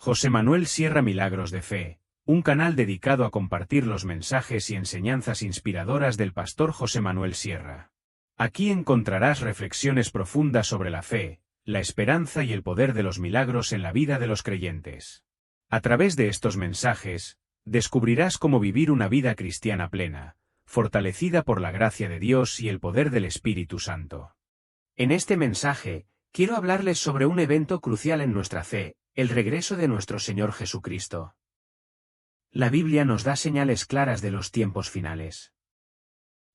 José Manuel Sierra Milagros de Fe, un canal dedicado a compartir los mensajes y enseñanzas inspiradoras del pastor José Manuel Sierra. Aquí encontrarás reflexiones profundas sobre la fe, la esperanza y el poder de los milagros en la vida de los creyentes. A través de estos mensajes, descubrirás cómo vivir una vida cristiana plena, fortalecida por la gracia de Dios y el poder del Espíritu Santo. En este mensaje, quiero hablarles sobre un evento crucial en nuestra fe, el regreso de nuestro Señor Jesucristo. La Biblia nos da señales claras de los tiempos finales.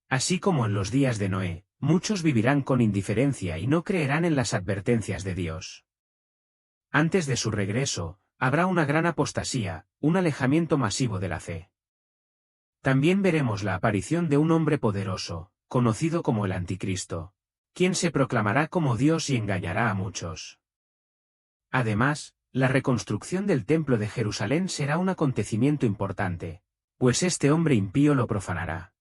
Así como en los días de Noé, muchos vivirán con indiferencia y no creerán en las advertencias de Dios. Antes de su regreso, habrá una gran apostasía, un alejamiento masivo de la fe. También veremos la aparición de un hombre poderoso, conocido como el Anticristo, quien se proclamará como Dios y engañará a muchos. Además, la reconstrucción del Templo de Jerusalén será un acontecimiento importante, pues este hombre impío lo profanará.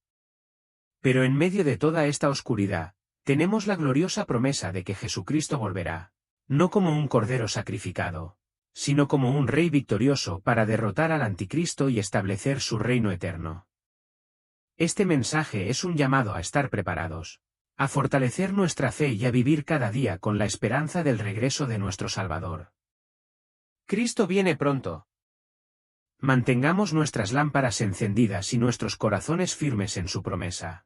Pero en medio de toda esta oscuridad, tenemos la gloriosa promesa de que Jesucristo volverá, no como un cordero sacrificado, sino como un rey victorioso para derrotar al Anticristo y establecer su reino eterno. Este mensaje es un llamado a estar preparados, a fortalecer nuestra fe y a vivir cada día con la esperanza del regreso de nuestro Salvador. Cristo viene pronto. Mantengamos nuestras lámparas encendidas y nuestros corazones firmes en su promesa.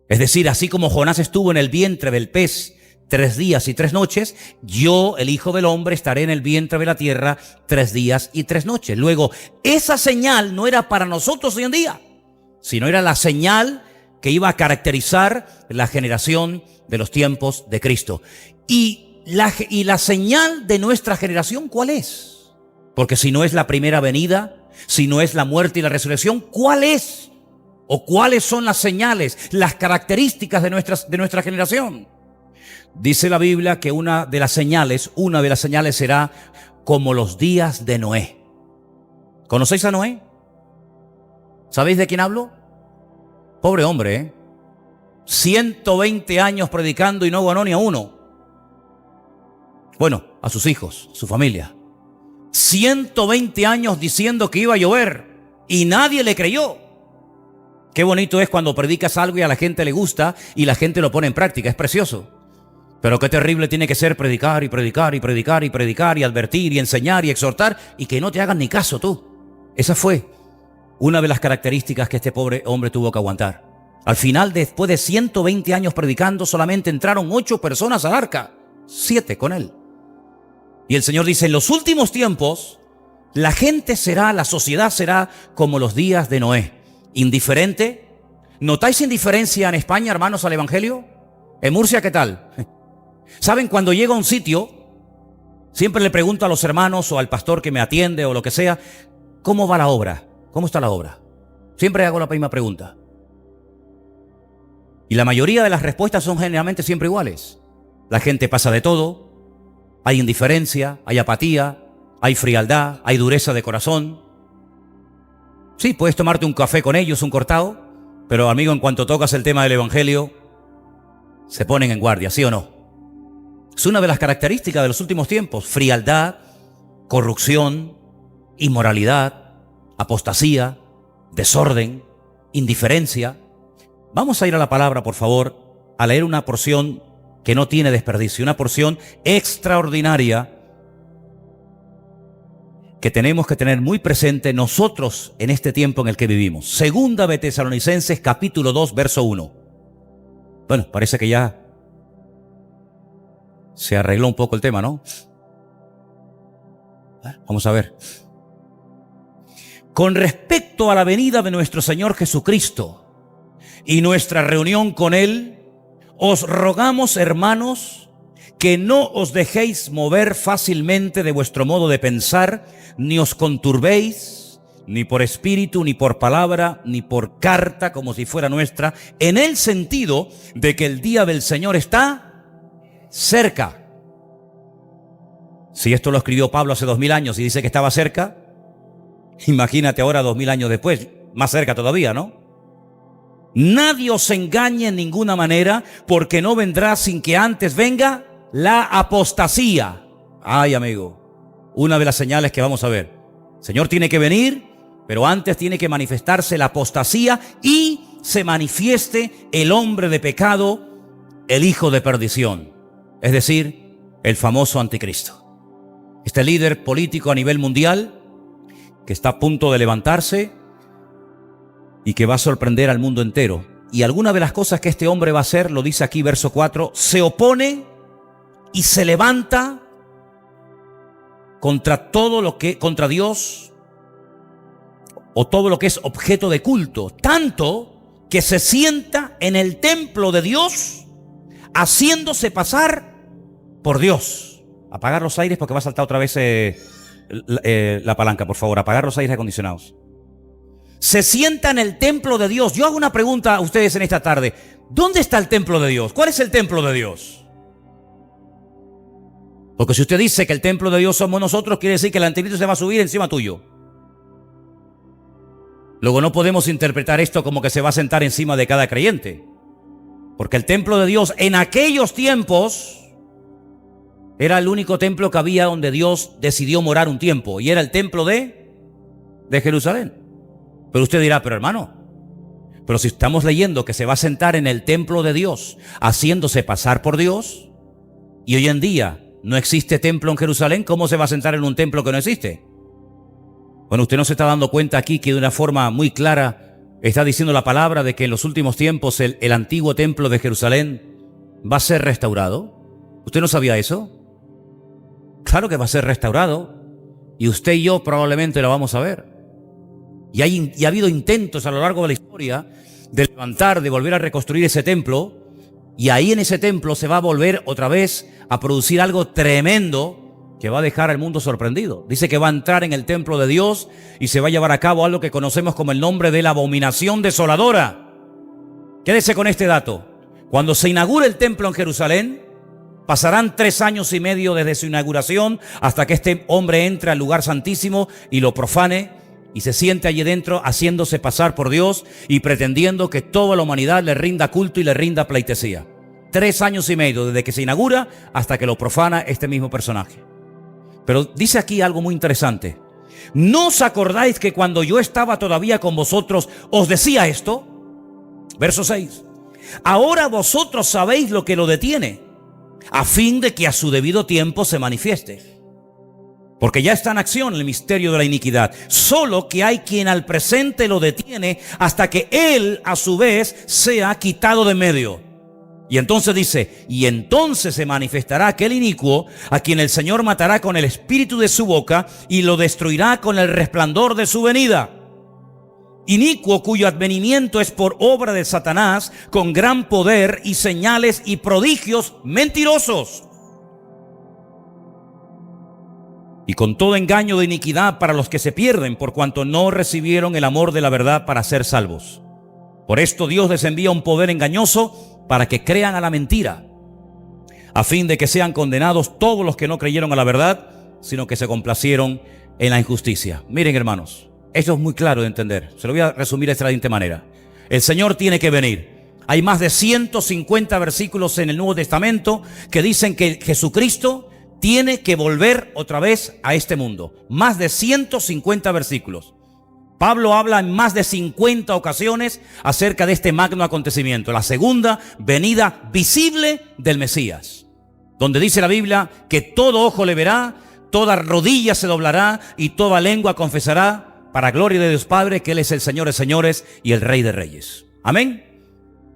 Es decir, así como Jonás estuvo en el vientre del pez 3 días y 3 noches, yo, el Hijo del Hombre, estaré en el vientre de la tierra 3 días y 3 noches. Luego, esa señal no era para nosotros hoy en día, sino era la señal que iba a caracterizar la generación de los tiempos de Cristo. Y la señal de nuestra generación, ¿cuál es? Porque si no es la primera venida, si no es la muerte y la resurrección, ¿cuál es? ¿O cuáles son las señales, las características de nuestra generación? Dice la Biblia que una de las señales será como los días de Noé. ¿Conocéis a Noé? ¿Sabéis de quién hablo? Pobre hombre, ¿eh? 120 años predicando y no ganó ni a uno. Bueno, a sus hijos, su familia. 120 años diciendo que iba a llover y nadie le creyó. Qué bonito es cuando predicas algo y a la gente le gusta y la gente lo pone en práctica, es precioso. Pero qué terrible tiene que ser predicar y predicar y predicar y predicar y advertir y enseñar y exhortar y que no te hagan ni caso tú. Esa fue una de las características que este pobre hombre tuvo que aguantar. Al final, después de 120 años predicando, solamente entraron 8 personas al arca, 7 con él. Y el Señor dice, en los últimos tiempos, la sociedad será como los días de Noé. Indiferente. ¿Notáis indiferencia en España, hermanos, al Evangelio? ¿En Murcia qué tal? ¿Saben? Cuando llego a un sitio, siempre le pregunto a los hermanos o al pastor que me atiende o lo que sea, ¿cómo va la obra? ¿Cómo está la obra? Siempre hago la misma pregunta. Y la mayoría de las respuestas son generalmente siempre iguales. La gente pasa de todo. Hay indiferencia, hay apatía, hay frialdad, hay dureza de corazón. Sí, puedes tomarte un café con ellos, un cortado, pero amigo, en cuanto tocas el tema del Evangelio, se ponen en guardia, ¿sí o no? Es una de las características de los últimos tiempos: frialdad, corrupción, inmoralidad, apostasía, desorden, indiferencia. Vamos a ir a la palabra, por favor, a leer una porción que no tiene desperdicio, una porción extraordinaria que tenemos que tener muy presente nosotros en este tiempo en el que vivimos. Segunda de Tesalonicenses, capítulo 2, verso 1. Bueno, parece que ya se arregló un poco el tema, ¿no? Vamos a ver. Con respecto a la venida de nuestro Señor Jesucristo y nuestra reunión con Él, os rogamos, hermanos, que no os dejéis mover fácilmente de vuestro modo de pensar, ni os conturbéis, ni por espíritu, ni por palabra, ni por carta, como si fuera nuestra, en el sentido de que el día del Señor está cerca. Si esto lo escribió Pablo hace 2000 años y dice que estaba cerca, imagínate ahora 2000 años después, más cerca todavía, ¿no? Nadie os engañe en ninguna manera, porque no vendrá sin que antes venga la apostasía. Ay, amigo. una de las señales que vamos a ver. El Señor tiene que venir, pero antes tiene que manifestarse la apostasía y se manifieste el hombre de pecado, el hijo de perdición, es decir, el famoso anticristo. Este líder político a nivel mundial que está a punto de levantarse y que va a sorprender al mundo entero. Y alguna de las cosas que este hombre va a hacer, lo dice aquí verso 4, se opone y se levanta contra todo lo que, contra Dios o todo lo que es objeto de culto, tanto que se sienta en el templo de Dios haciéndose pasar por Dios. Apagar los aires porque va a saltar otra vez la palanca, por favor. Apagar los aires acondicionados. Se sienta en el templo de Dios. Yo hago una pregunta a ustedes en esta tarde. ¿Dónde está el templo de Dios? ¿Cuál es el templo de Dios? Porque si usted dice que el templo de Dios somos nosotros, quiere decir que el anticristo se va a subir encima tuyo. Luego no podemos interpretar esto como que se va a sentar encima de cada creyente. Porque el templo de Dios en aquellos tiempos era el único templo que había donde Dios decidió morar un tiempo. Y era el templo de Jerusalén. Pero usted dirá, pero hermano, pero si estamos leyendo que se va a sentar en el templo de Dios, haciéndose pasar por Dios, y hoy en día no existe templo en Jerusalén, ¿cómo se va a sentar en un templo que no existe? Bueno, usted no se está dando cuenta aquí que de una forma muy clara está diciendo la palabra de que en los últimos tiempos el antiguo templo de Jerusalén va a ser restaurado. ¿Usted no sabía eso? Claro que va a ser restaurado, y usted y yo probablemente lo vamos a ver. Y ha habido intentos a lo largo de la historia de levantar, de volver a reconstruir ese templo, y ahí en ese templo se va a volver otra vez a producir algo tremendo que va a dejar al mundo sorprendido. Dice que va a entrar en el templo de Dios y se va a llevar a cabo algo que conocemos como el nombre de la abominación desoladora. Quédese con este dato. Cuando se inaugure el templo en Jerusalén, pasarán 3 años y medio desde su inauguración hasta que este hombre entre al lugar santísimo y lo profane y se siente allí dentro haciéndose pasar por Dios y pretendiendo que toda la humanidad le rinda culto y le rinda pleitesía. 3 años y medio desde que se inaugura hasta que lo profana este mismo personaje. Pero dice aquí algo muy interesante. ¿No os acordáis que cuando yo estaba todavía con vosotros os decía esto? Verso 6. Ahora vosotros sabéis lo que lo detiene, a fin de que a su debido tiempo se manifieste. Porque ya está en acción el misterio de la iniquidad. Solo que hay quien al presente lo detiene hasta que él a su vez sea quitado de medio. Y entonces dice, y entonces se manifestará aquel inicuo a quien el Señor matará con el espíritu de su boca y lo destruirá con el resplandor de su venida. Inicuo cuyo advenimiento es por obra de Satanás con gran poder y señales y prodigios mentirosos. Y con todo engaño de iniquidad para los que se pierden, por cuanto no recibieron el amor de la verdad para ser salvos. Por esto Dios les envía un poder engañoso para que crean a la mentira, a fin de que sean condenados todos los que no creyeron a la verdad, sino que se complacieron en la injusticia. Miren, hermanos, esto es muy claro de entender. Se lo voy a resumir de esta siguiente manera. El Señor tiene que venir. Hay más de 150 versículos en el Nuevo Testamento que dicen que Jesucristo tiene que volver otra vez a este mundo. Más de 150 versículos. Pablo habla en más de 50 ocasiones acerca de este magno acontecimiento, la segunda venida visible del Mesías, donde dice la Biblia que todo ojo le verá, toda rodilla se doblará y toda lengua confesará, para gloria de Dios Padre, que Él es el Señor de señores y el Rey de reyes. Amén.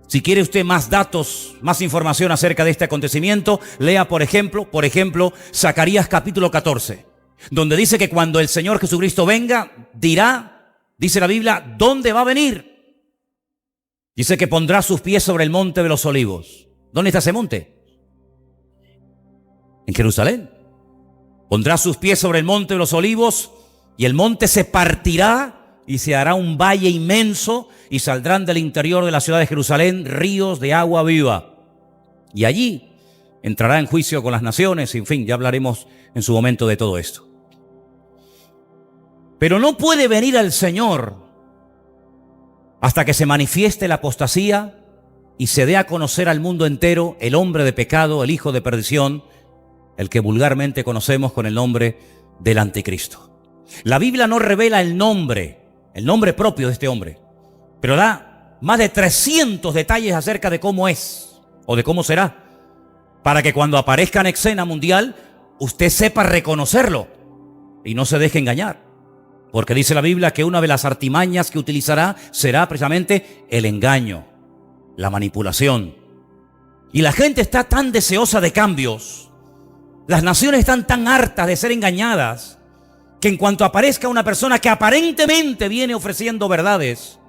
Si quiere usted más datos, más información acerca de este acontecimiento, lea por ejemplo, Zacarías capítulo 14, donde dice que cuando el Señor Jesucristo venga, dirá, dice la Biblia, ¿dónde va a venir? Dice que pondrá sus pies sobre el monte de los olivos. ¿Dónde está ese monte? En Jerusalén. Pondrá sus pies sobre el monte de los olivos y el monte se partirá y se hará un valle inmenso y saldrán del interior de la ciudad de Jerusalén ríos de agua viva. Y allí entrará en juicio con las naciones, en fin, ya hablaremos en su momento de todo esto. Pero no puede venir al Señor hasta que se manifieste la apostasía y se dé a conocer al mundo entero el hombre de pecado, el hijo de perdición, el que vulgarmente conocemos con el nombre del anticristo. La Biblia no revela el nombre propio de este hombre, pero da más de 300 detalles acerca de cómo es o de cómo será, para que cuando aparezca en escena mundial, usted sepa reconocerlo y no se deje engañar. Porque dice la Biblia que una de las artimañas que utilizará será precisamente el engaño, la manipulación. Y la gente está tan deseosa de cambios, las naciones están tan hartas de ser engañadas, que en cuanto aparezca una persona que aparentemente viene ofreciendo verdades,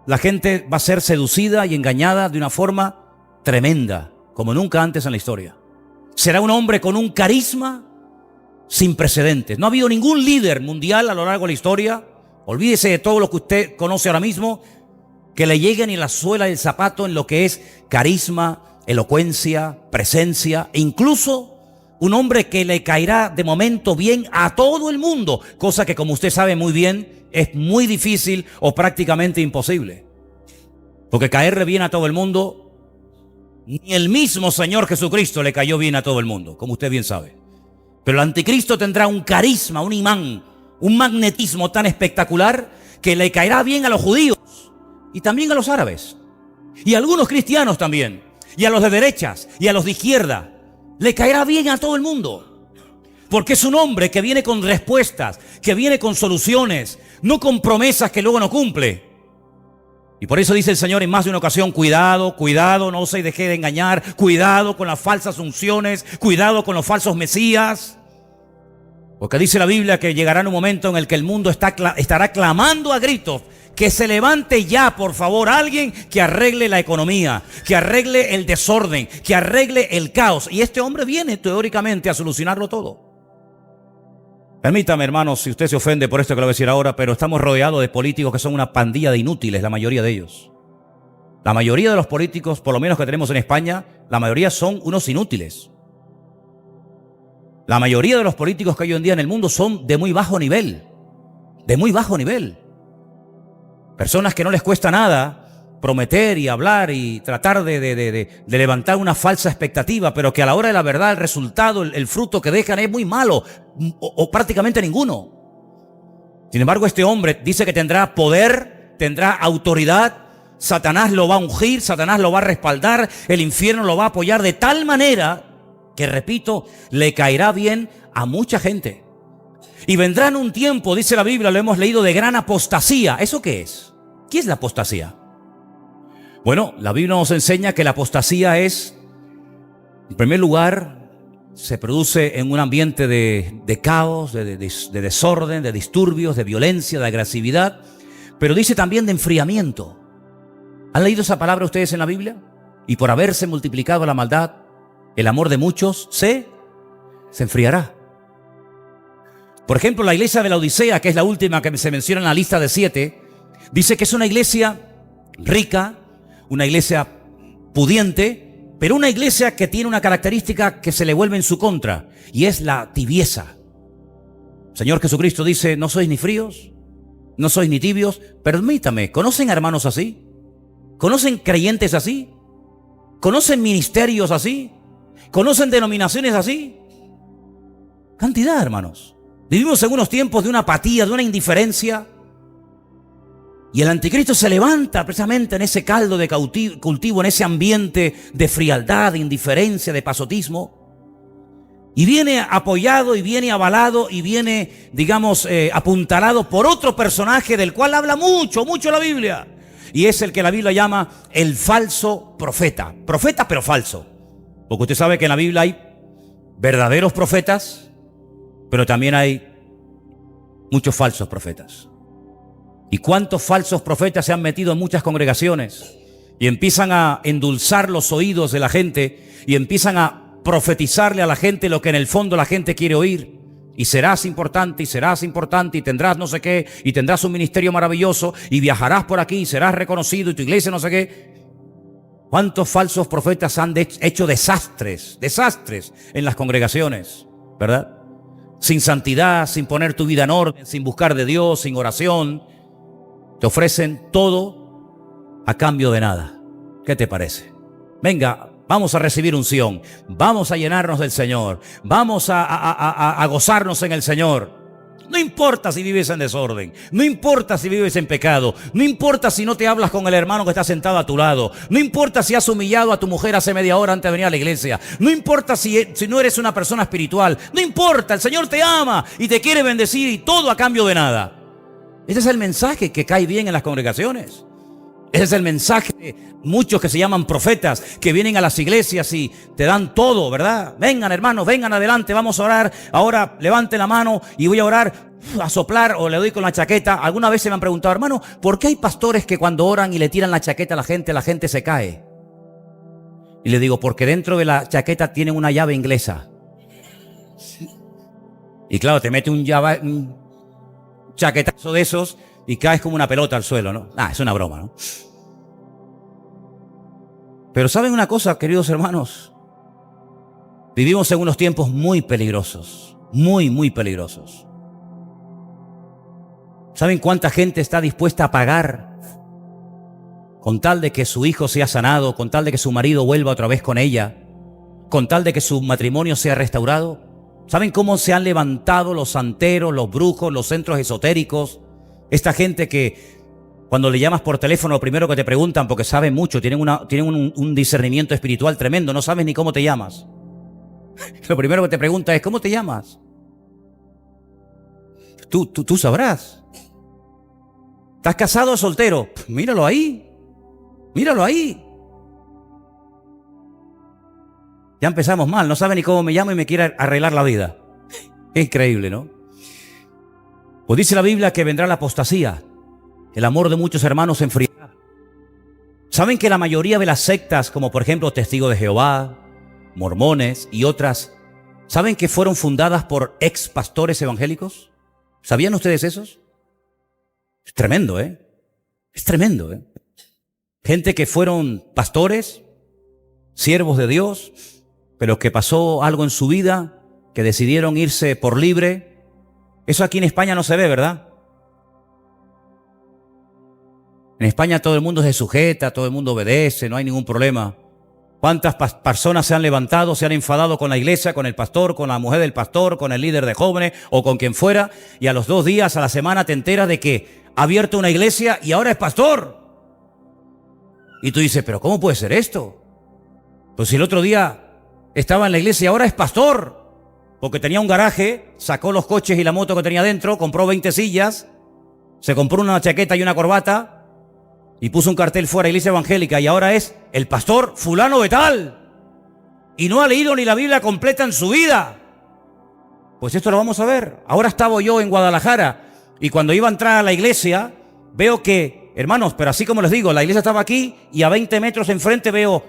la gente va a ser seducida y engañada de una forma tremenda, como nunca antes en la historia. Será un hombre con un carisma sin precedentes. No ha habido ningún líder mundial a lo largo de la historia, olvídese de todo lo que usted conoce ahora mismo, que le llegue ni la suela del zapato en lo que es carisma, elocuencia, presencia, e incluso un hombre que le caerá de momento bien a todo el mundo, cosa que, como usted sabe muy bien, es muy difícil o prácticamente imposible. Porque caerle bien a todo el mundo, ni el mismo Señor Jesucristo le cayó bien a todo el mundo, como usted bien sabe. Pero el anticristo tendrá un carisma, un imán, un magnetismo tan espectacular que le caerá bien a los judíos y también a los árabes y a algunos cristianos también, y a los de derechas y a los de izquierda. Le caerá bien a todo el mundo, porque es un hombre que viene con respuestas, que viene con soluciones, no con promesas que luego no cumple. Y por eso dice el Señor en más de una ocasión: cuidado, cuidado, no se deje de engañar, cuidado con las falsas unciones, cuidado con los falsos mesías. Porque dice la Biblia que llegará un momento en el que el mundo estará clamando a gritos que se levante ya, por favor, alguien que arregle la economía, que arregle el desorden, que arregle el caos. Y este hombre viene teóricamente a solucionarlo todo. Permítame, hermanos, si usted se ofende por esto que le voy a decir ahora, pero estamos rodeados de políticos que son una pandilla de inútiles, la mayoría de ellos. La mayoría de los políticos, por lo menos que tenemos en España, la mayoría son unos inútiles. La mayoría de los políticos que hay hoy en día en el mundo son de muy bajo nivel. De muy bajo nivel. Personas que no les cuesta nada prometer y hablar y tratar de levantar una falsa expectativa, pero que a la hora de la verdad el resultado, el fruto que dejan es muy malo o prácticamente ninguno. Sin embargo, este hombre dice que tendrá poder, tendrá autoridad, Satanás lo va a ungir, Satanás lo va a respaldar, el infierno lo va a apoyar de tal manera que, repito, le caerá bien a mucha gente. Y vendrán un tiempo, dice la Biblia, lo hemos leído, de gran apostasía. ¿Eso qué es? ¿Qué es la apostasía? Bueno, la Biblia nos enseña que la apostasía es, en primer lugar, se produce en un ambiente de caos, de desorden, de disturbios, de violencia, de agresividad, pero dice también de enfriamiento. ¿Han leído esa palabra ustedes en la Biblia? Y por haberse multiplicado la maldad, el amor de muchos se enfriará. Por ejemplo, la iglesia de la Odisea, que es la última que se menciona en la lista de 7, dice que es una iglesia rica, una iglesia pudiente, pero una iglesia que tiene una característica que se le vuelve en su contra, y es la tibieza. El Señor Jesucristo dice: no sois ni fríos, no sois ni tibios. Permítame, ¿conocen hermanos así? ¿Conocen creyentes así? ¿Conocen ministerios así? ¿Conocen denominaciones así? Cantidad, hermanos. Vivimos en unos tiempos de una apatía, de una indiferencia. Y el anticristo se levanta precisamente en ese caldo de cultivo, en ese ambiente de frialdad, de indiferencia, de pasotismo. Y viene apoyado y viene avalado y viene, digamos, apuntalado por otro personaje del cual habla mucho la Biblia. Y es el que la Biblia llama el falso profeta. Profeta pero falso. Porque usted sabe que en la Biblia hay verdaderos profetas, pero también hay muchos falsos profetas. ¿Y cuántos falsos profetas se han metido en muchas congregaciones y empiezan a endulzar los oídos de la gente y empiezan a profetizarle a la gente lo que en el fondo la gente quiere oír? Y serás importante y tendrás no sé qué, y tendrás un ministerio maravilloso y viajarás por aquí y serás reconocido y tu iglesia no sé qué. ¿Cuántos falsos profetas han hecho desastres en las congregaciones, verdad? Sin santidad, sin poner tu vida en orden, sin buscar de Dios, sin oración. Te ofrecen todo a cambio de nada. ¿Qué te parece? Venga, Vamos a recibir unción. Vamos a llenarnos del Señor. Vamos a gozarnos en el Señor. No importa si vives en desorden, no importa si vives en pecado, no importa si no te hablas con el hermano que está sentado a tu lado, no importa si has humillado a tu mujer hace media hora antes de venir a la iglesia, no importa si no eres una persona espiritual, no importa, el Señor te ama y te quiere bendecir y todo a cambio de nada. Ese es el mensaje que cae bien en las congregaciones. Ese es el mensaje de muchos que se llaman profetas, que vienen a las iglesias y te dan todo, ¿verdad? Vengan, hermanos, vengan adelante, vamos a orar. Ahora levanten la mano y voy a orar, a soplar, o le doy con la chaqueta. Alguna vez se me han preguntado, hermano, ¿por qué hay pastores que cuando oran y le tiran la chaqueta a la gente se cae? Y le digo, porque dentro de la chaqueta tienen una llave inglesa. Y claro, te mete un chaquetazo de esos y caes como una pelota al suelo, ¿no? Es una broma, ¿no? Pero ¿saben una cosa, queridos hermanos? Vivimos en unos tiempos muy peligrosos, muy, muy peligrosos. ¿Saben cuánta gente está dispuesta a pagar con tal de que su hijo sea sanado, con tal de que su marido vuelva otra vez con ella, con tal de que su matrimonio sea restaurado? ¿Saben cómo se han levantado los santeros, los brujos, los centros esotéricos? Esta gente que cuando le llamas por teléfono lo primero que te preguntan, porque saben mucho, tienen un discernimiento espiritual tremendo, no sabes ni cómo te llamas. Lo primero que te pregunta es, ¿cómo te llamas? Tú sabrás. ¿Estás casado o soltero? Míralo ahí. Míralo ahí. Ya empezamos mal, no sabe ni cómo me llamo y me quiere arreglar la vida. Es increíble, ¿no? Pues dice la Biblia que vendrá la apostasía. El amor de muchos hermanos se enfriará. ¿Saben que la mayoría de las sectas, como por ejemplo Testigos de Jehová, Mormones y otras, ¿saben que fueron fundadas por ex pastores evangélicos? ¿Sabían ustedes esos? Es tremendo, ¿eh? Es tremendo, ¿eh? Gente que fueron pastores, siervos de Dios, pero que pasó algo en su vida, que decidieron irse por libre. Eso aquí en España no se ve, ¿verdad? En España todo el mundo se sujeta, todo el mundo obedece, no hay ningún problema. ¿Cuántas personas se han levantado, se han enfadado con la iglesia, con el pastor, con la mujer del pastor, con el líder de jóvenes o con quien fuera? Y a los 2 días, a la semana te enteras de que ha abierto una iglesia y ahora es pastor. Y tú dices, ¿pero cómo puede ser esto? Pues si el otro día estaba en la iglesia y ahora es pastor. Porque tenía un garaje, sacó los coches y la moto que tenía dentro, compró 20 sillas, se compró una chaqueta y una corbata y puso un cartel fuera, iglesia evangélica, y ahora es el pastor fulano de tal. Y no ha leído ni la Biblia completa en su vida. Pues esto lo vamos a ver. Ahora estaba yo en Guadalajara y cuando iba a entrar a la iglesia, veo que, hermanos, pero así como les digo, la iglesia estaba aquí y a 20 metros enfrente veo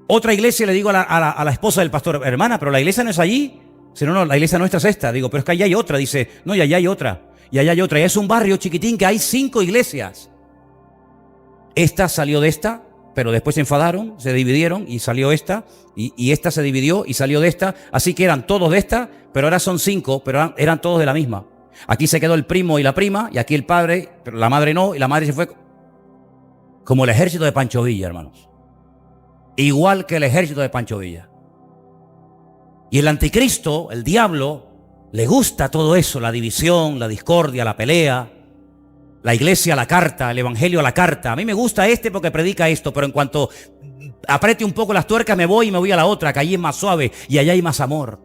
otra iglesia y le digo a la esposa del pastor, hermana, pero la iglesia no es allí. Si no, la iglesia nuestra es esta. Digo, pero es que allá hay otra. Dice, no, y allá hay otra. Y allá hay otra. Y es un barrio chiquitín que hay 5 iglesias. Esta salió de esta, pero después se enfadaron, se dividieron y salió esta. Y esta se dividió y salió de esta. Así que eran todos de esta, pero ahora son 5, pero eran todos de la misma. Aquí se quedó el primo y la prima, y aquí el padre, pero la madre no, y la madre se fue. Como el ejército de Pancho Villa, hermanos. Igual que el ejército de Pancho Villa. Y el anticristo, el diablo, le gusta todo eso, la división, la discordia, la pelea, la iglesia a la carta, el evangelio a la carta. A mí me gusta porque predica esto, pero en cuanto apriete un poco las tuercas me voy a la otra, que allí es más suave y allá hay más amor.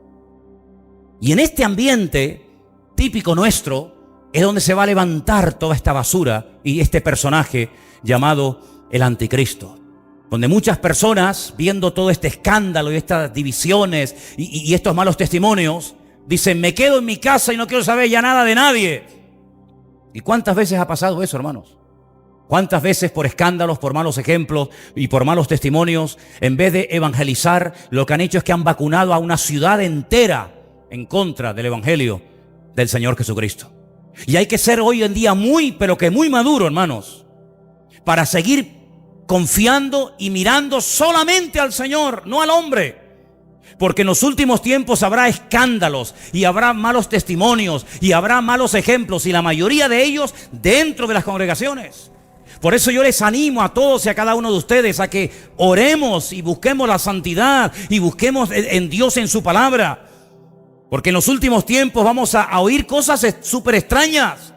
Y en este ambiente típico nuestro es donde se va a levantar toda esta basura y este personaje llamado el anticristo. Donde muchas personas, viendo todo este escándalo y estas divisiones y estos malos testimonios, dicen, me quedo en mi casa y no quiero saber ya nada de nadie. ¿Y cuántas veces ha pasado eso, hermanos? ¿Cuántas veces por escándalos, por malos ejemplos y por malos testimonios, en vez de evangelizar, lo que han hecho es que han vacunado a una ciudad entera en contra del evangelio del Señor Jesucristo? Y hay que ser hoy en día pero que muy maduro, hermanos, para seguir confiando y mirando solamente al Señor, no al hombre. Porque en los últimos tiempos habrá escándalos y habrá malos testimonios y habrá malos ejemplos, y la mayoría de ellos dentro de las congregaciones. Por eso yo les animo a todos y a cada uno de ustedes a que oremos y busquemos la santidad y busquemos en Dios, en su palabra. Porque en los últimos tiempos vamos a oír cosas súper extrañas.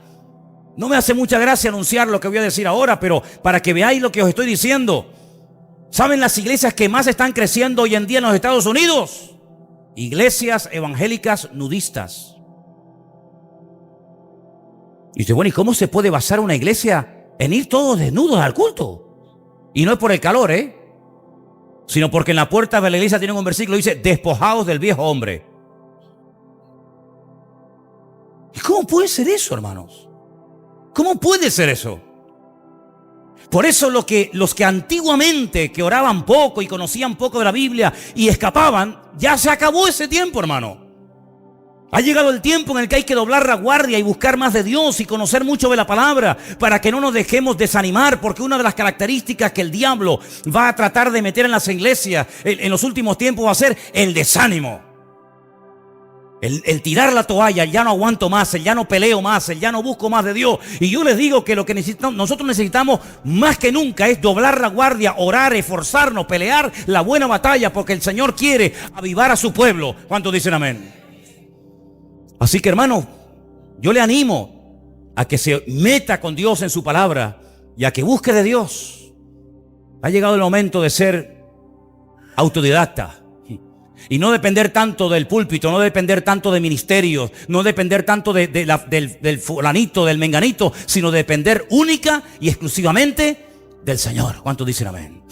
No me hace mucha gracia anunciar lo que voy a decir ahora, pero para que veáis lo que os estoy diciendo. ¿Saben las iglesias que más están creciendo hoy en día en los Estados Unidos? Iglesias evangélicas nudistas. Y dice, bueno, ¿y cómo se puede basar una iglesia en ir todos desnudos al culto? Y no es por el calor, sino porque en la puerta de la iglesia tienen un versículo que dice, despojaos del viejo hombre. ¿Y cómo puede ser eso, hermanos? ¿Cómo puede ser eso? Por eso los que antiguamente que oraban poco y conocían poco de la Biblia y escapaban, ya se acabó ese tiempo, hermano. Ha llegado el tiempo en el que hay que doblar la guardia y buscar más de Dios y conocer mucho de la palabra para que no nos dejemos desanimar, porque una de las características que el diablo va a tratar de meter en las iglesias en los últimos tiempos va a ser el desánimo. El tirar la toalla, el ya no aguanto más, el ya no peleo más, el ya no busco más de Dios. Y yo les digo que lo que nosotros necesitamos más que nunca es doblar la guardia, orar, esforzarnos, pelear la buena batalla, porque el Señor quiere avivar a su pueblo. ¿Cuántos dicen amén? Así que, hermano, yo le animo a que se meta con Dios en su palabra y a que busque de Dios. Ha llegado el momento de ser autodidacta. Y no depender tanto del púlpito, no depender tanto de ministerios, no depender tanto del fulanito, del menganito, sino depender única y exclusivamente del Señor. ¿Cuántos dicen amén?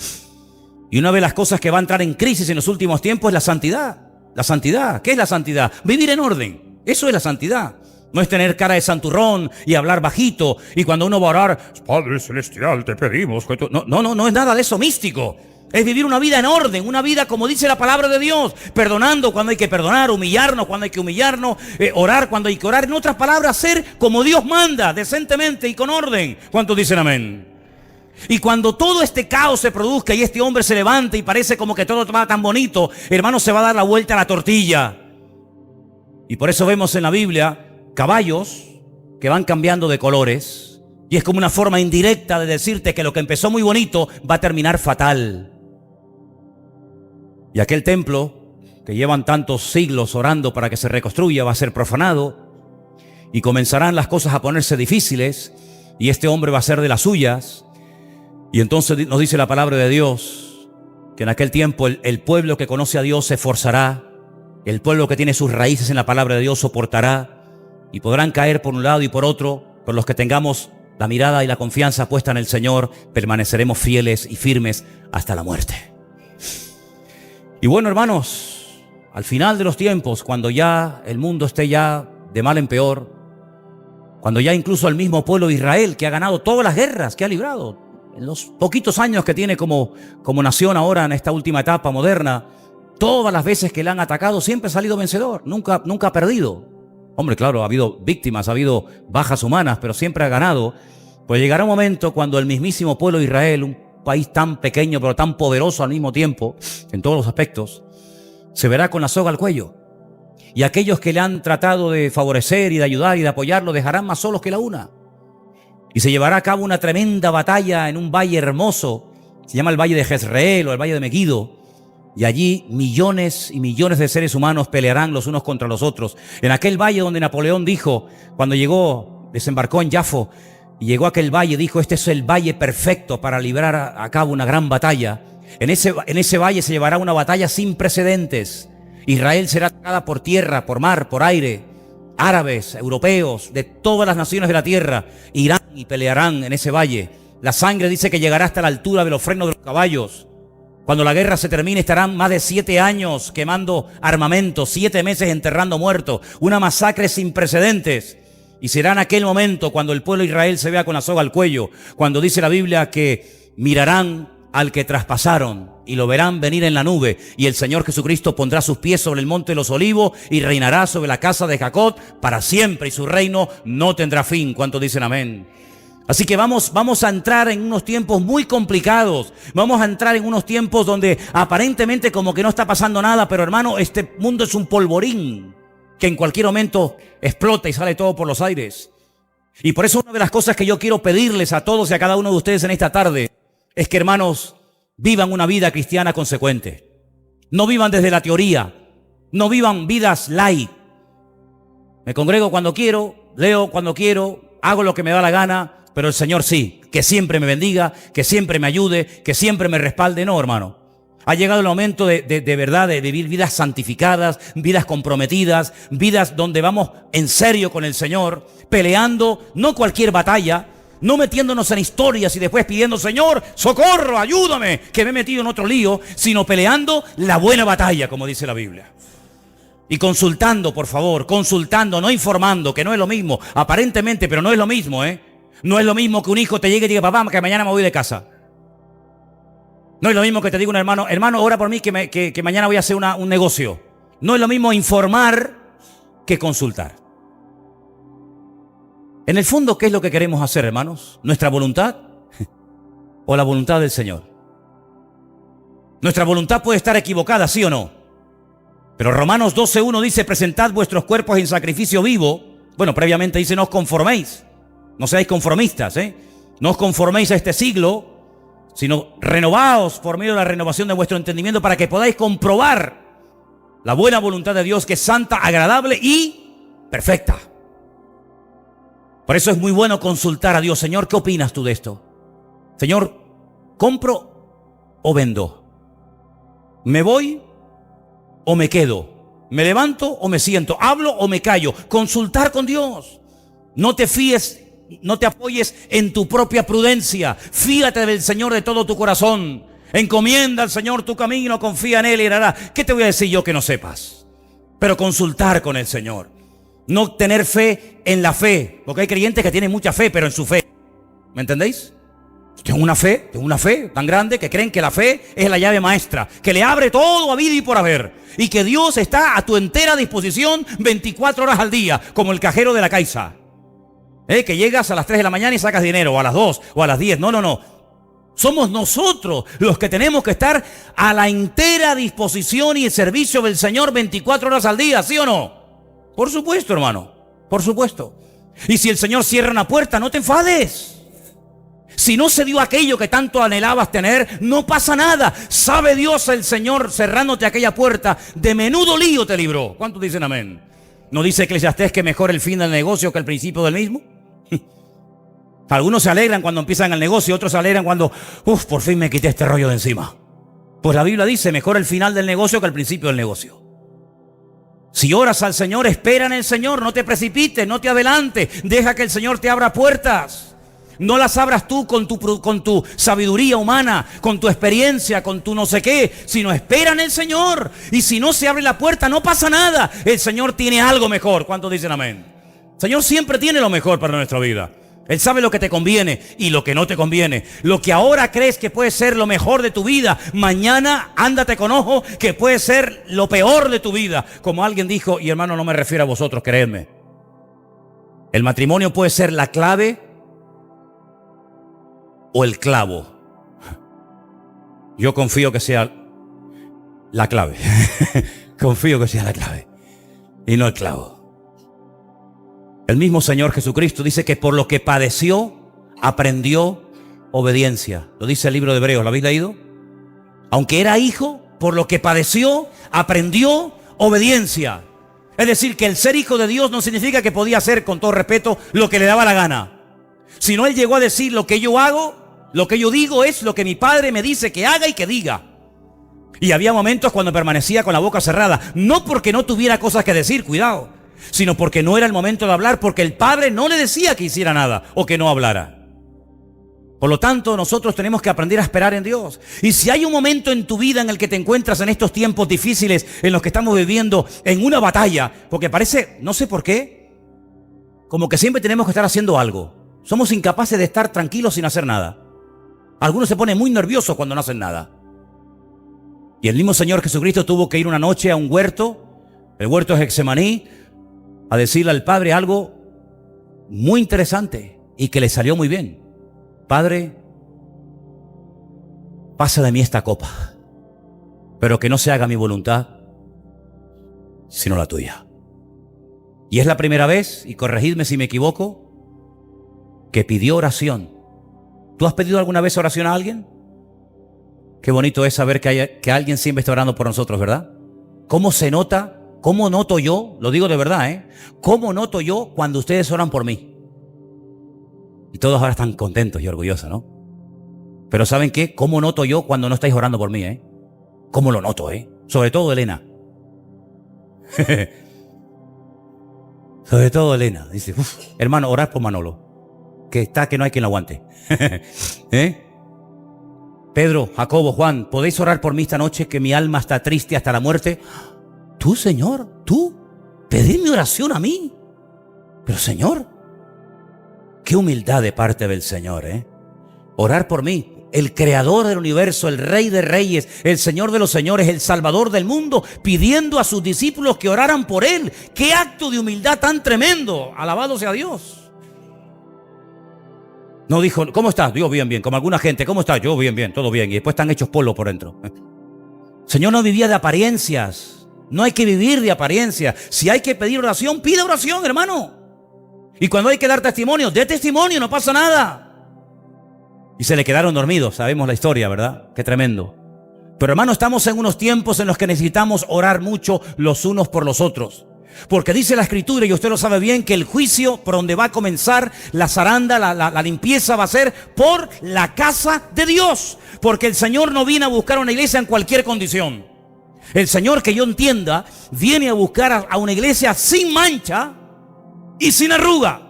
Y una de las cosas que va a entrar en crisis en los últimos tiempos es la santidad. La santidad. ¿Qué es la santidad? Vivir en orden. Eso es la santidad. No es tener cara de santurrón y hablar bajito. Y cuando uno va a orar, Padre Celestial, te pedimos que tú... No es nada de eso místico. Es vivir una vida en orden, una vida como dice la palabra de Dios, perdonando cuando hay que perdonar, humillarnos cuando hay que humillarnos, orar cuando hay que orar. En otras palabras, ser como Dios manda, decentemente y con orden. ¿Cuántos dicen amén? Y cuando todo este caos se produzca y este hombre se levante y parece como que todo va tan bonito, hermano, se va a dar la vuelta a la tortilla. Y por eso vemos en la Biblia caballos que van cambiando de colores. Y es como una forma indirecta de decirte que lo que empezó muy bonito va a terminar fatal. Y aquel templo que llevan tantos siglos orando para que se reconstruya va a ser profanado y comenzarán las cosas a ponerse difíciles y este hombre va a ser de las suyas. Y entonces nos dice la palabra de Dios que en aquel tiempo el pueblo que conoce a Dios se esforzará, el pueblo que tiene sus raíces en la palabra de Dios soportará y podrán caer por un lado y por otro, pero los que tengamos la mirada y la confianza puesta en el Señor permaneceremos fieles y firmes hasta la muerte. Y bueno, hermanos, al final de los tiempos, cuando ya el mundo esté ya de mal en peor, cuando ya incluso el mismo pueblo de Israel, que ha ganado todas las guerras que ha librado, en los poquitos años que tiene como nación ahora en esta última etapa moderna, todas las veces que le han atacado siempre ha salido vencedor, nunca ha perdido. Hombre, claro, ha habido víctimas, ha habido bajas humanas, pero siempre ha ganado. Pues llegará un momento cuando el mismísimo pueblo de Israel, un país tan pequeño pero tan poderoso al mismo tiempo, en todos los aspectos, se verá con la soga al cuello. Y aquellos que le han tratado de favorecer y de ayudar y de apoyar lo dejarán más solos que la una. Y se llevará a cabo una tremenda batalla en un valle hermoso, se llama el Valle de Jezreel o el Valle de Megiddo. Y allí millones y millones de seres humanos pelearán los unos contra los otros. En aquel valle donde Napoleón dijo, cuando llegó, desembarcó en Jafo, y llegó a aquel valle, dijo, este es el valle perfecto para librar a cabo una gran batalla. En ese valle se llevará una batalla sin precedentes. Israel será atacada por tierra, por mar, por aire. Árabes, europeos, de todas las naciones de la tierra irán y pelearán en ese valle. La sangre dice que llegará hasta la altura de los frenos de los caballos. Cuando la guerra se termine estarán más de 7 años quemando armamento, 7 meses enterrando muertos, una masacre sin precedentes. Y será en aquel momento cuando el pueblo de Israel se vea con la soga al cuello, cuando dice la Biblia que mirarán al que traspasaron y lo verán venir en la nube, y el Señor Jesucristo pondrá sus pies sobre el monte de los olivos y reinará sobre la casa de Jacob para siempre, y su reino no tendrá fin. ¿Cuántos dicen amén? Así que vamos a entrar en unos tiempos muy complicados. Vamos a entrar en unos tiempos donde aparentemente como que no está pasando nada, pero hermano, este mundo es un polvorín que en cualquier momento explota y sale todo por los aires. Y por eso una de las cosas que yo quiero pedirles a todos y a cada uno de ustedes en esta tarde es que, hermanos, vivan una vida cristiana consecuente. No vivan desde la teoría, no vivan vidas light. Me congrego cuando quiero, leo cuando quiero, hago lo que me da la gana, pero el Señor sí, que siempre me bendiga, que siempre me ayude, que siempre me respalde. No, hermano. Ha llegado el momento de verdad de vivir vidas santificadas, vidas comprometidas, vidas donde vamos en serio con el Señor, peleando no cualquier batalla, no metiéndonos en historias y después pidiendo, Señor, socorro, ayúdame, que me he metido en otro lío, sino peleando la buena batalla, como dice la Biblia. Y consultando, por favor, consultando, no informando, que no es lo mismo, aparentemente, pero no es lo mismo, ¿eh? No es lo mismo que un hijo te llegue y diga, papá, que mañana me voy de casa. No es lo mismo que te diga un hermano, hermano, ora por mí que mañana voy a hacer un negocio. No es lo mismo informar que consultar. En el fondo, ¿qué es lo que queremos hacer, hermanos? ¿Nuestra voluntad o la voluntad del Señor? Nuestra voluntad puede estar equivocada, ¿sí o no? Pero Romanos 12:1 dice, presentad vuestros cuerpos en sacrificio vivo. Bueno, previamente dice, no os conforméis. No seáis conformistas, ¿eh? No os conforméis a este siglo, sino renovaos por medio de la renovación de vuestro entendimiento para que podáis comprobar la buena voluntad de Dios, que es santa, agradable y perfecta. Por eso es muy bueno consultar a Dios. Señor, ¿qué opinas tú de esto? Señor, ¿compro o vendo? ¿Me voy o me quedo? ¿Me levanto o me siento? ¿Hablo o me callo? Consultar con Dios. No te fíes, no te apoyes en tu propia prudencia. Fíate del Señor de todo tu corazón. Encomienda al Señor tu camino, confía en Él y hará. ¿Qué te voy a decir yo que no sepas? Pero consultar con el Señor. No tener fe en la fe, porque hay creyentes que tienen mucha fe, pero en su fe. ¿Me entendéis? Tengo una fe tan grande que creen que la fe es la llave maestra, que le abre todo a vida y por haber, y que Dios está a tu entera disposición 24 horas al día, como el cajero de la Caixa. Que llegas a las 3 de la mañana y sacas dinero, o a las 2, o a las 10. No. Somos nosotros los que tenemos que estar a la entera disposición y el servicio del Señor 24 horas al día, ¿sí o no? Por supuesto, hermano, por supuesto. Y si el Señor cierra una puerta, no te enfades. Si no se dio aquello que tanto anhelabas tener, no pasa nada. Sabe Dios, el Señor cerrándote aquella puerta, de menudo lío te libró. ¿Cuántos dicen amén? ¿No dice Eclesiastés que mejor el fin del negocio que el principio del mismo? Algunos se alegran cuando empiezan el negocio, otros se alegran cuando, por fin me quité este rollo de encima. Pues la Biblia dice, mejor el final del negocio que el principio del negocio. Si oras al Señor, espera en el Señor, no te precipites, no te adelantes, deja que el Señor te abra puertas. No las abras tú con tu sabiduría humana, con tu experiencia, con tu no sé qué, sino espera en el Señor. Y si no se abre la puerta, no pasa nada. El Señor tiene algo mejor. ¿Cuántos dicen amén? El Señor siempre tiene lo mejor para nuestra vida. Él sabe lo que te conviene y lo que no te conviene. Lo que ahora crees que puede ser lo mejor de tu vida, mañana ándate con ojo que puede ser lo peor de tu vida. Como alguien dijo, y hermano, no me refiero a vosotros, creedme. El matrimonio puede ser la clave o el clavo. Yo confío que sea la clave. Confío que sea la clave y no el clavo. El mismo Señor Jesucristo dice que por lo que padeció, aprendió obediencia. Lo dice el libro de Hebreos, ¿lo habéis leído? Aunque era hijo, por lo que padeció, aprendió obediencia. Es decir, que el ser hijo de Dios no significa que podía hacer, con todo respeto, lo que le daba la gana. Sino él llegó a decir, lo que yo hago, lo que yo digo es lo que mi padre me dice que haga y que diga. Y había momentos cuando permanecía con la boca cerrada. No porque no tuviera cosas que decir, cuidado, sino porque no era el momento de hablar, porque el Padre no le decía que hiciera nada o que no hablara. Por lo tanto, nosotros tenemos que aprender a esperar en Dios. Y si hay un momento en tu vida en el que te encuentras en estos tiempos difíciles, en los que estamos viviendo en una batalla, porque parece, no sé por qué, como que siempre tenemos que estar haciendo algo. Somos incapaces de estar tranquilos sin hacer nada. Algunos se ponen muy nerviosos cuando no hacen nada. Y el mismo Señor Jesucristo tuvo que ir una noche a un huerto, el huerto de Getsemaní, a decirle al Padre algo muy interesante y que le salió muy bien. Padre, pasa de mí esta copa, pero que no se haga mi voluntad, sino la tuya. Y es la primera vez, y corregidme si me equivoco, que pidió oración. ¿Tú has pedido alguna vez oración a alguien? Qué bonito es saber que alguien siempre está orando por nosotros, ¿verdad? ¿Cómo se nota? ¿Cómo noto yo? Lo digo de verdad, ¿Cómo noto yo cuando ustedes oran por mí? Y todos ahora están contentos y orgullosos, ¿no? Pero ¿saben qué? ¿Cómo noto yo cuando no estáis orando por mí, ¿Cómo lo noto, Sobre todo Elena. Sobre todo Elena. Dice, hermano, orad por Manolo. Que no hay quien lo aguante. Pedro, Jacobo, Juan, ¿podéis orar por mí esta noche que mi alma está triste hasta la muerte? Tú, Señor, tú, pedid mi oración a mí. Pero, Señor, qué humildad de parte del Señor, Orar por mí. El creador del universo, el rey de reyes, el señor de los señores, el salvador del mundo, pidiendo a sus discípulos que oraran por él. ¡Qué acto de humildad tan tremendo! Alabado sea Dios. No dijo, ¿cómo estás? Yo bien, bien. Como alguna gente, ¿cómo estás? Yo bien, bien, todo bien. Y después están hechos polvo por dentro. Señor no vivía de apariencias. No hay que vivir de apariencias. Si hay que pedir oración, pide oración, hermano. Y cuando hay que dar testimonio, dé testimonio, no pasa nada. Y se le quedaron dormidos, sabemos la historia, ¿verdad? Qué tremendo. Pero hermano, estamos en unos tiempos en los que necesitamos orar mucho los unos por los otros. Porque dice la Escritura, y usted lo sabe bien, que el juicio por donde va a comenzar la zaranda, la limpieza va a ser por la casa de Dios. Porque el Señor no viene a buscar una iglesia en cualquier condición. El Señor, que yo entienda, viene a buscar a una iglesia sin mancha y sin arruga.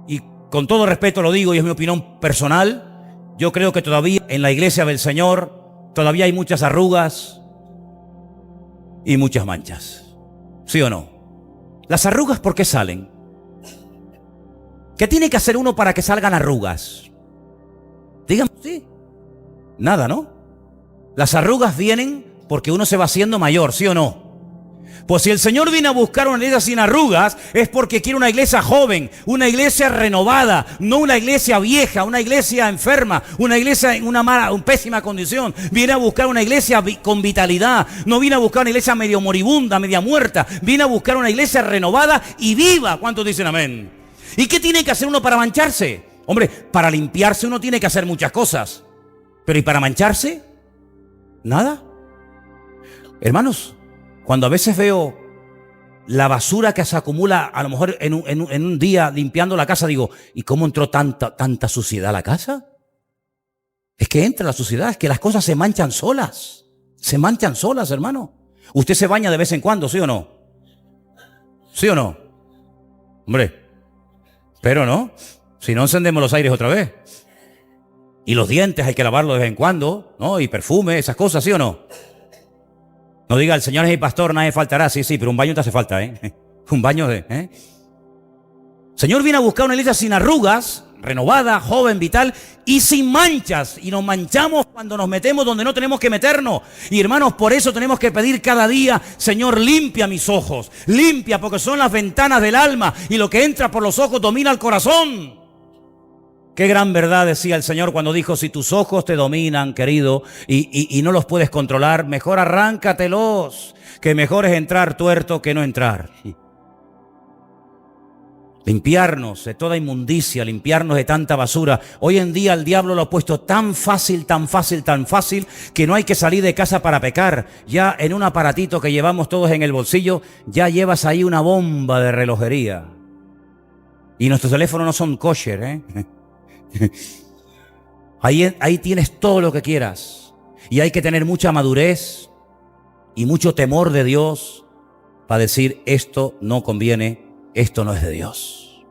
Y con todo respeto lo digo, y es mi opinión personal, yo creo que todavía en la iglesia del Señor todavía hay muchas arrugas y muchas manchas. ¿Sí o no? Las arrugas, ¿por qué salen? ¿Qué tiene que hacer uno para que salgan arrugas? Díganme, sí. Nada, ¿no? Las arrugas vienen porque uno se va haciendo mayor, ¿sí o no? Pues si el Señor viene a buscar una iglesia sin arrugas, es porque quiere una iglesia joven, una iglesia renovada, no una iglesia vieja, una iglesia enferma, una iglesia en una pésima condición. Viene a buscar una iglesia con vitalidad, no viene a buscar una iglesia medio moribunda, media muerta. Viene a buscar una iglesia renovada y viva. ¿Cuántos dicen amén? ¿Y qué tiene que hacer uno para mancharse? Hombre, para limpiarse uno tiene que hacer muchas cosas. Pero ¿y para mancharse? Nada. Hermanos, cuando a veces veo la basura que se acumula a lo mejor en un día limpiando la casa, digo, ¿y cómo entró tanta suciedad a la casa? Es que entra la suciedad, es que las cosas se manchan solas. Se manchan solas, hermano. ¿Usted se baña de vez en cuando, sí o no? ¿Sí o no? Hombre, pero no. Si no, encendemos los aires otra vez. Y los dientes hay que lavarlos de vez en cuando, ¿no? Y perfume, esas cosas, ¿sí o no? No diga, el Señor es mi pastor, nadie faltará. Sí, pero un baño te hace falta, Un baño de... Señor viene a buscar una iglesia sin arrugas, renovada, joven, vital y sin manchas. Y nos manchamos cuando nos metemos donde no tenemos que meternos. Y hermanos, por eso tenemos que pedir cada día, Señor, limpia mis ojos. Limpia, porque son las ventanas del alma. Y lo que entra por los ojos domina el corazón. Qué gran verdad decía el Señor cuando dijo, si tus ojos te dominan, querido, y no los puedes controlar, mejor arráncatelos, que mejor es entrar tuerto que no entrar. Limpiarnos de toda inmundicia, limpiarnos de tanta basura. Hoy en día el diablo lo ha puesto tan fácil, que no hay que salir de casa para pecar. Ya en un aparatito que llevamos todos en el bolsillo, ya llevas ahí una bomba de relojería. Y nuestros teléfonos no son kosher, Ahí tienes todo lo que quieras. Y hay que tener mucha madurez y mucho temor de Dios para decir, esto no conviene, esto no es de Dios.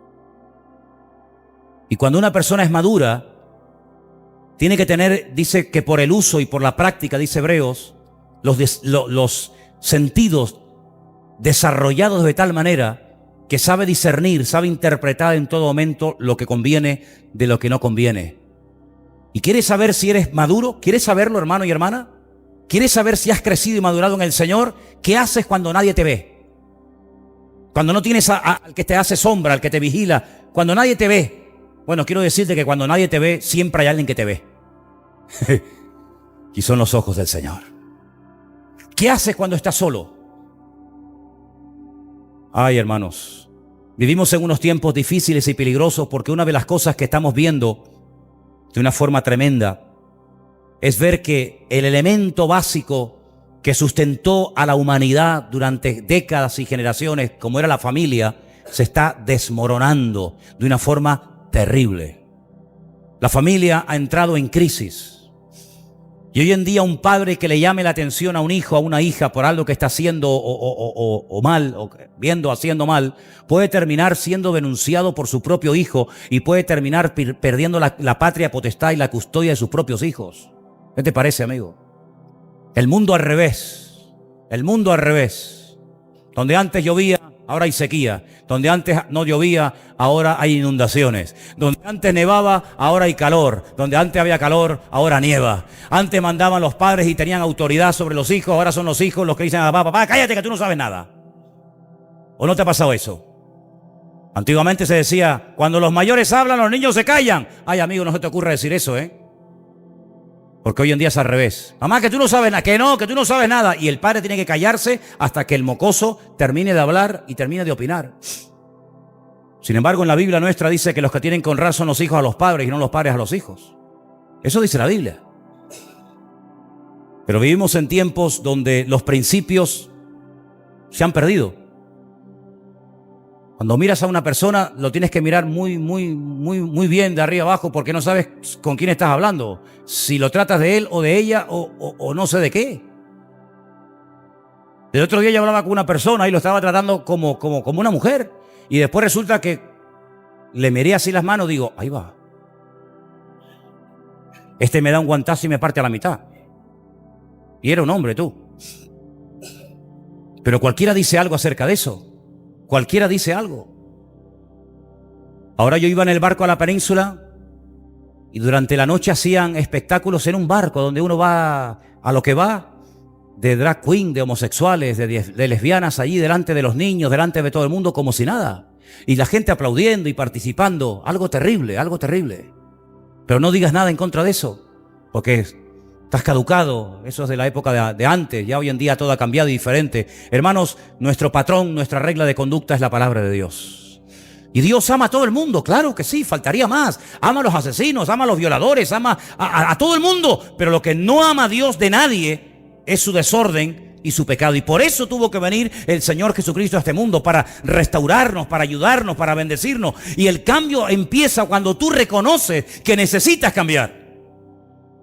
Y cuando una persona es madura, tiene que tener, dice que por el uso y por la práctica, dice Hebreos, los sentidos desarrollados de tal manera que sabe discernir, sabe interpretar en todo momento lo que conviene de lo que no conviene. ¿Y quieres saber si eres maduro? ¿Quieres saberlo, hermano y hermana? ¿Quieres saber si has crecido y madurado en el Señor? ¿Qué haces cuando nadie te ve? Cuando no tienes al que te hace sombra, al que te vigila, cuando nadie te ve. Bueno, quiero decirte que cuando nadie te ve, siempre hay alguien que te ve. Y son los ojos del Señor. ¿Qué haces cuando estás solo? Ay, hermanos, Vivimos en unos tiempos difíciles y peligrosos porque una de las cosas que estamos viendo de una forma tremenda es ver que el elemento básico que sustentó a la humanidad durante décadas y generaciones, como era la familia, se está desmoronando de una forma terrible. La familia ha entrado en crisis. Y hoy en día un padre que le llame la atención a un hijo, a una hija por algo que está haciendo o mal, o viendo haciendo mal, puede terminar siendo denunciado por su propio hijo y puede terminar perdiendo la patria potestad y la custodia de sus propios hijos. ¿Qué te parece, amigo? El mundo al revés. El mundo al revés. Donde antes llovía, ahora hay sequía. Donde antes no llovía, ahora hay inundaciones. Donde antes nevaba, ahora hay calor. Donde antes había calor, ahora nieva. Antes mandaban los padres y tenían autoridad sobre los hijos. Ahora son los hijos los que dicen a papá, papá, cállate que tú no sabes nada. ¿O no te ha pasado eso? Antiguamente se decía, cuando los mayores hablan, los niños se callan. Ay, amigo, no se te ocurra decir eso, Porque hoy en día es al revés. Mamá, que tú no sabes nada, que tú no sabes nada. Y el padre tiene que callarse hasta que el mocoso termine de hablar y termine de opinar. Sin embargo, en la Biblia nuestra dice que los que tienen que honrar son los hijos a los padres y no los padres a los hijos. Eso dice la Biblia. Pero vivimos en tiempos donde los principios se han perdido. Cuando miras a una persona, lo tienes que mirar muy bien de arriba abajo porque no sabes con quién estás hablando. Si lo tratas de él o de ella o no sé de qué. El otro día yo hablaba con una persona y lo estaba tratando como una mujer. Y después resulta que le miré así las manos y digo, ahí va. Este me da un guantazo y me parte a la mitad. Y era un hombre, tú. Pero cualquiera dice algo acerca de eso. Cualquiera dice algo. Ahora yo iba en el barco a la península y durante la noche hacían espectáculos en un barco donde uno va a lo que va, de drag queen, de homosexuales, de lesbianas allí delante de los niños, delante de todo el mundo como si nada. Y la gente aplaudiendo y participando. Algo terrible, algo terrible. Pero no digas nada en contra de eso, porque estás caducado. Eso es de la época de antes. Ya hoy en día todo ha cambiado y diferente. Hermanos, nuestro patrón, nuestra regla de conducta es la palabra de Dios. Y Dios ama a todo el mundo, claro que sí, faltaría más. Ama a los asesinos, ama a los violadores, ama a todo el mundo. Pero lo que no ama a Dios de nadie es su desorden y su pecado. Y por eso tuvo que venir el Señor Jesucristo a este mundo, para restaurarnos, para ayudarnos, para bendecirnos. Y el cambio empieza cuando tú reconoces que necesitas cambiar.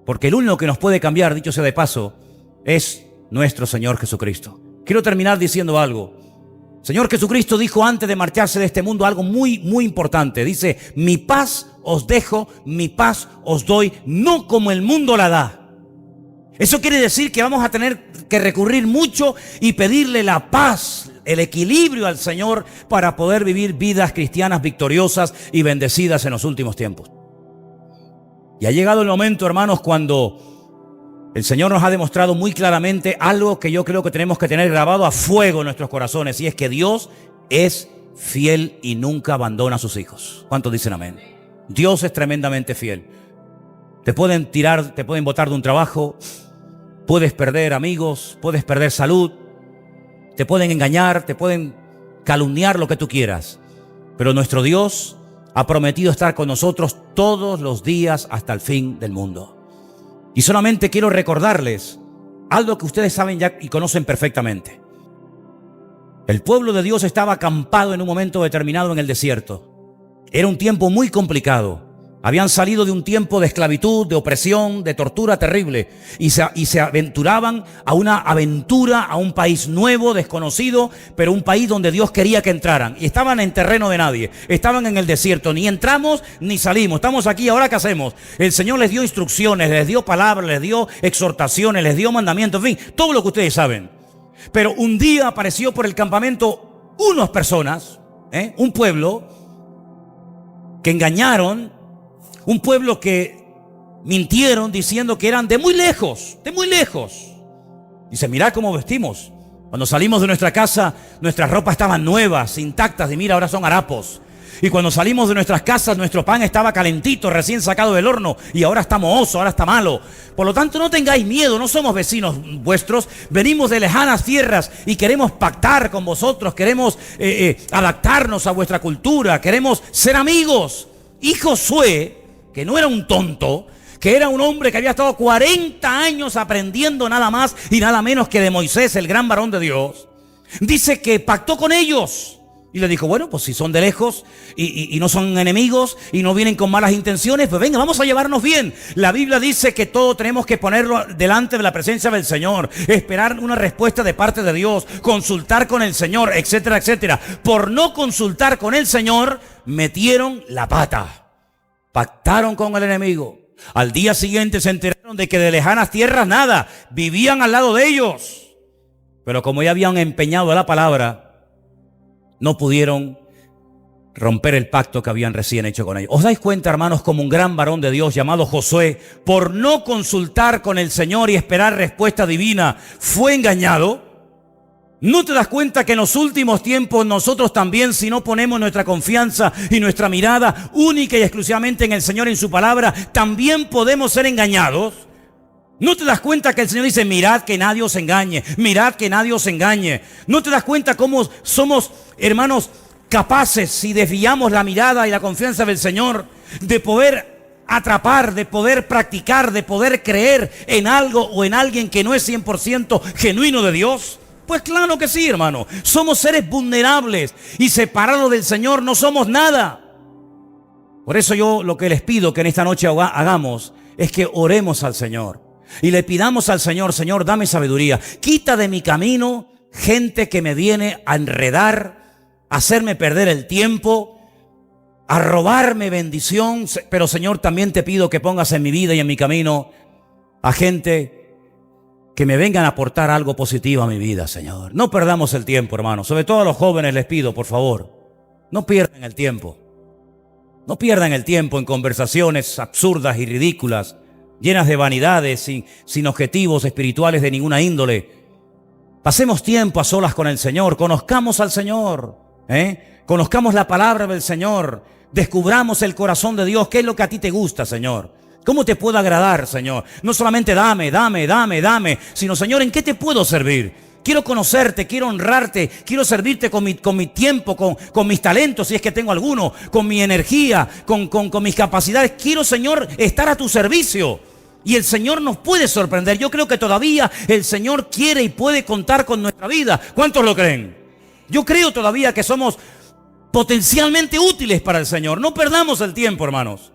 Porque el único que nos puede cambiar, dicho sea de paso, es nuestro Señor Jesucristo. Quiero terminar diciendo algo. Señor Jesucristo dijo antes de marcharse de este mundo algo muy importante. Dice, mi paz os dejo, mi paz os doy, no como el mundo la da. Eso quiere decir que vamos a tener que recurrir mucho y pedirle la paz, el equilibrio al Señor para poder vivir vidas cristianas victoriosas y bendecidas en los últimos tiempos. Y ha llegado el momento, hermanos, cuando el Señor nos ha demostrado muy claramente algo que yo creo que tenemos que tener grabado a fuego en nuestros corazones, y es que Dios es fiel y nunca abandona a sus hijos. ¿Cuántos dicen amén? Dios es tremendamente fiel. Te pueden tirar, te pueden botar de un trabajo, puedes perder amigos, puedes perder salud, te pueden engañar, te pueden calumniar, lo que tú quieras. Pero nuestro Dios ha prometido estar con nosotros todos los días hasta el fin del mundo. Y solamente quiero recordarles algo que ustedes saben ya y conocen perfectamente. El pueblo de Dios estaba acampado en un momento determinado en el desierto. Era un tiempo muy complicado. Habían salido de un tiempo de esclavitud, de opresión, de tortura terrible, y se aventuraban a una aventura, a un país nuevo, desconocido, pero un país donde Dios quería que entraran. Y estaban en terreno de nadie, estaban en el desierto, ni entramos ni salimos, estamos aquí, ¿ahora qué hacemos? El Señor les dio instrucciones, les dio palabras, les dio exhortaciones, les dio mandamientos, en fin, todo lo que ustedes saben. Pero un día apareció por el campamento unas personas, un pueblo que engañaron, un pueblo que mintieron diciendo que eran de muy lejos, de muy lejos. Dice, mirá cómo vestimos. Cuando salimos de nuestra casa, nuestras ropas estaban nuevas, intactas, y mira, ahora son harapos. Y cuando salimos de nuestras casas, nuestro pan estaba calentito, recién sacado del horno, y ahora está mohoso, ahora está malo. Por lo tanto, no tengáis miedo, no somos vecinos vuestros, venimos de lejanas tierras y queremos pactar con vosotros, queremos adaptarnos a vuestra cultura, queremos ser amigos. Y Josué, que no era un tonto, que era un hombre que había estado 40 años aprendiendo nada más y nada menos que de Moisés, el gran varón de Dios, dice que pactó con ellos. Y le dijo, bueno, pues si son de lejos y no son enemigos y no vienen con malas intenciones, pues venga, vamos a llevarnos bien. La Biblia dice que todo tenemos que ponerlo delante de la presencia del Señor, esperar una respuesta de parte de Dios, consultar con el Señor, etcétera, etcétera. Por no consultar con el Señor, metieron la pata. Pactaron con el enemigo. Al día siguiente se enteraron de que de lejanas tierras nada, vivían al lado de ellos. Pero como ya habían empeñado la palabra, no pudieron romper el pacto que habían recién hecho con ellos. ¿Os dais cuenta, hermanos, como un gran varón de Dios llamado Josué, por no consultar con el Señor y esperar respuesta divina, fue engañado? ¿No te das cuenta que en los últimos tiempos nosotros también, si no ponemos nuestra confianza y nuestra mirada única y exclusivamente en el Señor, en su palabra, también podemos ser engañados? ¿No te das cuenta que el Señor dice, mirad que nadie os engañe, mirad que nadie os engañe? ¿No te das cuenta cómo somos, hermanos, capaces, si desviamos la mirada y la confianza del Señor, de poder atrapar, de poder practicar, de poder creer en algo o en alguien que no es 100% genuino de Dios? Pues claro que sí, hermano. Somos seres vulnerables y separados del Señor no somos nada. Por eso yo lo que les pido que en esta noche hagamos es que oremos al Señor. Y le pidamos al Señor, Señor, dame sabiduría. Quita de mi camino gente que me viene a enredar, a hacerme perder el tiempo, a robarme bendición. Pero Señor, también te pido que pongas en mi vida y en mi camino a gente que me vengan a aportar algo positivo a mi vida, Señor. No perdamos el tiempo, hermano. Sobre todo a los jóvenes les pido, por favor, no pierdan el tiempo. No pierdan el tiempo en conversaciones absurdas y ridículas, llenas de vanidades, sin objetivos espirituales de ninguna índole. Pasemos tiempo a solas con el Señor, conozcamos al Señor, conozcamos la palabra del Señor, descubramos el corazón de Dios. ¿Qué es lo que a ti te gusta, Señor? ¿Cómo te puedo agradar, Señor? No solamente dame, sino, Señor, ¿en qué te puedo servir? Quiero conocerte, quiero honrarte, quiero servirte con mi tiempo, con mis talentos, si es que tengo alguno, con mi energía, con mis capacidades. Quiero, Señor, estar a tu servicio. Y el Señor nos puede sorprender. Yo creo que todavía el Señor quiere y puede contar con nuestra vida. ¿Cuántos lo creen? Yo creo todavía que somos potencialmente útiles para el Señor. No perdamos el tiempo, hermanos.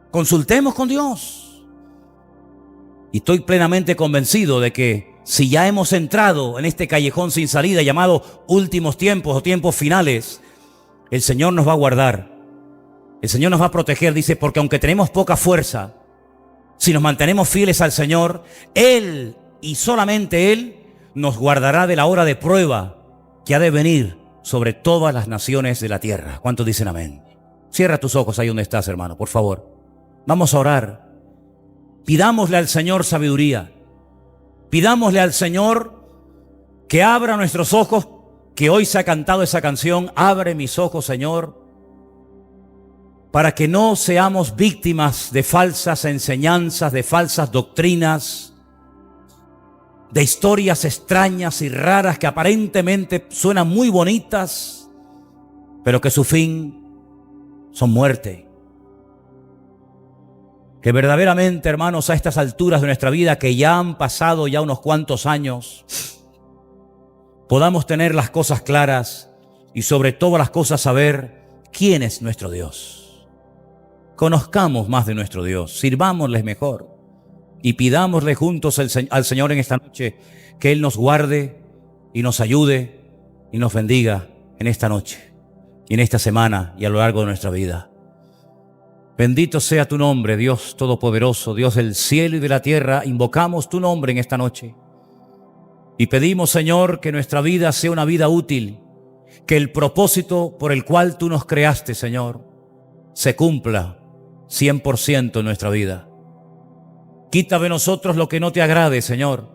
Consultemos con Dios. Y estoy plenamente convencido de que si ya hemos entrado en este callejón sin salida llamado últimos tiempos o tiempos finales, el Señor nos va a guardar. El Señor nos va a proteger. Dice, porque aunque tenemos poca fuerza, si nos mantenemos fieles al Señor, Él y solamente Él nos guardará de la hora de prueba que ha de venir sobre todas las naciones de la tierra. ¿Cuántos dicen amén? Cierra tus ojos ahí donde estás, hermano, por favor. Vamos a orar. Pidámosle al Señor sabiduría. Pidámosle al Señor que abra nuestros ojos, que hoy se ha cantado esa canción, abre mis ojos, Señor, para que no seamos víctimas de falsas enseñanzas, de falsas doctrinas, de historias extrañas y raras que aparentemente suenan muy bonitas, pero que su fin son muerte. Que verdaderamente, hermanos, a estas alturas de nuestra vida, que ya han pasado ya unos cuantos años, podamos tener las cosas claras y sobre todas las cosas saber quién es nuestro Dios. Conozcamos más de nuestro Dios, sirvámosles mejor y pidámosle juntos al Señor en esta noche que Él nos guarde y nos ayude y nos bendiga en esta noche y en esta semana y a lo largo de nuestra vida. Bendito sea tu nombre, Dios Todopoderoso, Dios del cielo y de la tierra. Invocamos tu nombre en esta noche y pedimos, Señor, que nuestra vida sea una vida útil, que el propósito por el cual tú nos creaste, Señor, se cumpla 100% en nuestra vida. Quita de nosotros lo que no te agrade, Señor.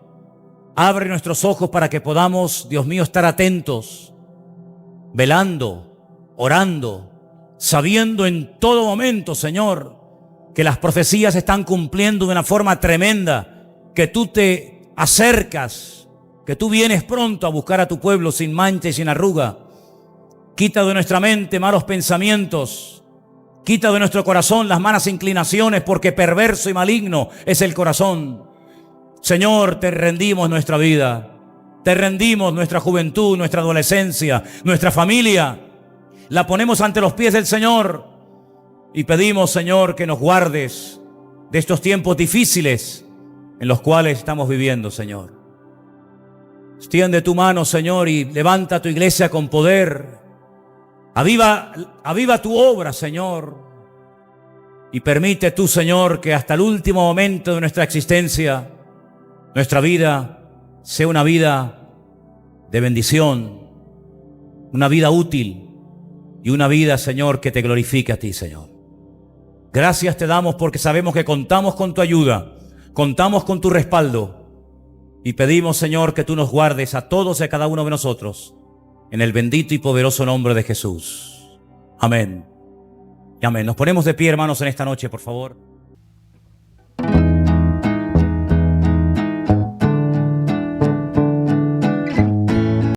Abre nuestros ojos para que podamos, Dios mío, estar atentos, velando, orando, sabiendo en todo momento, Señor, que las profecías se están cumpliendo de una forma tremenda, que tú te acercas, que tú vienes pronto a buscar a tu pueblo sin mancha y sin arruga. Quita de nuestra mente malos pensamientos, quita de nuestro corazón las malas inclinaciones, porque perverso y maligno es el corazón. Señor, te rendimos nuestra vida, te rendimos nuestra juventud, nuestra adolescencia, nuestra familia. La ponemos ante los pies del Señor y pedimos, Señor, que nos guardes de estos tiempos difíciles en los cuales estamos viviendo, Señor. Extiende tu mano, Señor, y levanta tu iglesia con poder. Aviva tu obra, Señor. Y permite tú, Señor, que hasta el último momento de nuestra existencia, nuestra vida sea una vida de bendición, una vida útil y una vida, Señor, que te glorifique a ti, Señor. Gracias te damos porque sabemos que contamos con tu ayuda, contamos con tu respaldo y pedimos, Señor, que tú nos guardes a todos y a cada uno de nosotros en el bendito y poderoso nombre de Jesús. Amén. Y amén. Nos ponemos de pie, hermanos, en esta noche, por favor.